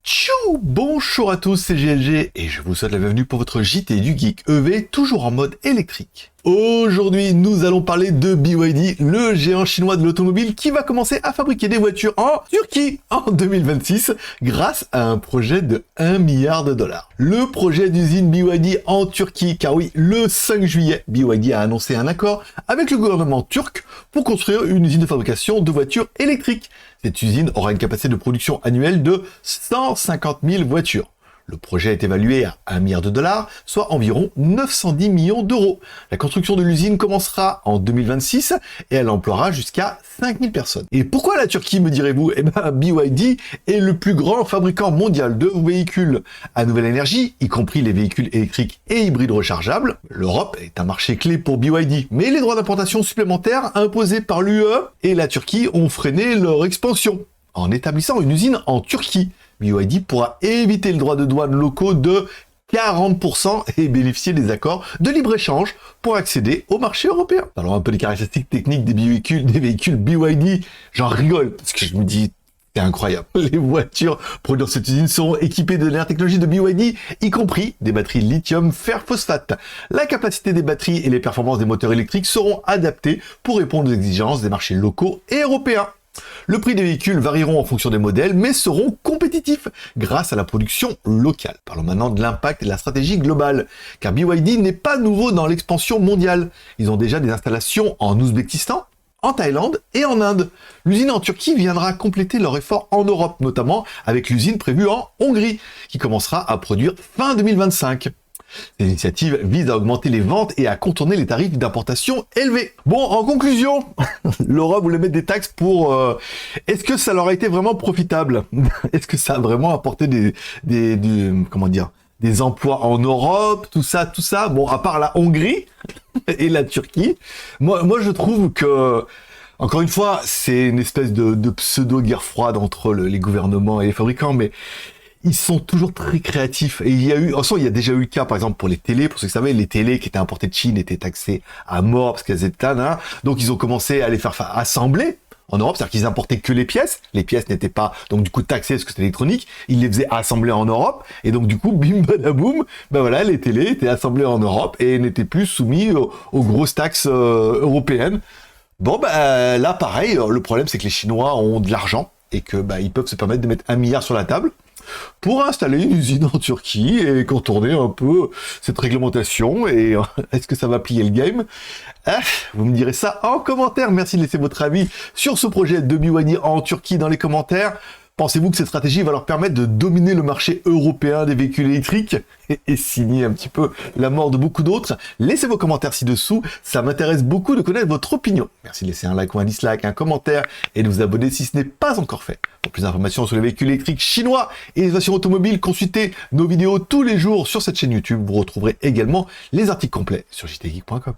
Tchou! Bonjour à tous, c'est GLG et je vous souhaite la bienvenue pour votre JT du Geek EV, toujours en mode électrique. Aujourd'hui, nous allons parler de BYD, le géant chinois de l'automobile qui va commencer à fabriquer des voitures en Turquie en 2026 grâce à un projet de 1 milliard de dollars. Le projet d'usine BYD en Turquie, car oui, le 5 juillet, BYD a annoncé un accord avec le gouvernement turc pour construire une usine de fabrication de voitures électriques. Cette usine aura une capacité de production annuelle de 150 000 voitures. Le projet est évalué à 1 milliard de dollars, soit environ 910 millions d'euros. La construction de l'usine commencera en 2026 et elle emploiera jusqu'à 5000 personnes. Et pourquoi la Turquie, me direz-vous? Eh bien, BYD est le plus grand fabricant mondial de véhicules à nouvelle énergie, y compris les véhicules électriques et hybrides rechargeables. L'Europe est un marché clé pour BYD, mais les droits d'importation supplémentaires imposés par l'UE et la Turquie ont freiné leur expansion. En établissant une usine en Turquie, BYD pourra éviter le droit de douane locaux de 40% et bénéficier des accords de libre-échange pour accéder au marché européen. Alors un peu des caractéristiques techniques des véhicules BYD, j'en rigole parce que je me dis c'est incroyable. Les voitures produites dans cette usine seront équipées de la technologie de BYD, y compris des batteries lithium fer phosphate. La capacité des batteries et les performances des moteurs électriques seront adaptées pour répondre aux exigences des marchés locaux et européens. Le prix des véhicules varieront en fonction des modèles, mais seront compétitifs grâce à la production locale. Parlons maintenant de l'impact et de la stratégie globale, car BYD n'est pas nouveau dans l'expansion mondiale. Ils ont déjà des installations en Ouzbékistan, en Thaïlande et en Inde. L'usine en Turquie viendra compléter leur effort en Europe, notamment avec l'usine prévue en Hongrie, qui commencera à produire fin 2025. Ces initiatives visent à augmenter les ventes et à contourner les tarifs d'importation élevés. Bon, en conclusion, l'Europe voulait mettre des taxes pour... Est-ce que ça leur a été vraiment profitable? Est-ce que ça a vraiment apporté des emplois en Europe, tout ça? Bon, à part la Hongrie et la Turquie, moi je trouve que... Encore une fois, c'est une espèce de pseudo-guerre froide entre les gouvernements et les fabricants, mais... Ils sont toujours très créatifs. Et il y a déjà eu le cas, par exemple, pour les télés. Pour ceux qui savaient, les télés qui étaient importées de Chine étaient taxées à mort parce qu'elles étaient là. Donc, ils ont commencé à les faire assembler en Europe. C'est-à-dire qu'ils importaient que les pièces. Les pièces n'étaient pas, donc, du coup, taxées parce que c'était électronique. Ils les faisaient assembler en Europe. Et donc, du coup, bim, badaboum, ben voilà, les télés étaient assemblées en Europe et n'étaient plus soumis aux grosses taxes européennes. Bon, ben, là, pareil. Le problème, c'est que les Chinois ont de l'argent et que, ils peuvent se permettre de mettre 1 milliard sur la table pour installer une usine en Turquie et contourner un peu cette réglementation. Et est-ce que ça va plier le game? Vous me direz ça en commentaire. Merci de laisser votre avis sur ce projet de BYD en Turquie dans les commentaires. Pensez-vous que cette stratégie va leur permettre de dominer le marché européen des véhicules électriques et signer un petit peu la mort de beaucoup d'autres? Laissez vos commentaires ci-dessous, ça m'intéresse beaucoup de connaître votre opinion. Merci de laisser un like ou un dislike, un commentaire et de vous abonner si ce n'est pas encore fait. Pour plus d'informations sur les véhicules électriques chinois et les innovations automobiles, consultez nos vidéos tous les jours sur cette chaîne YouTube. Vous retrouverez également les articles complets sur jtgeek.com.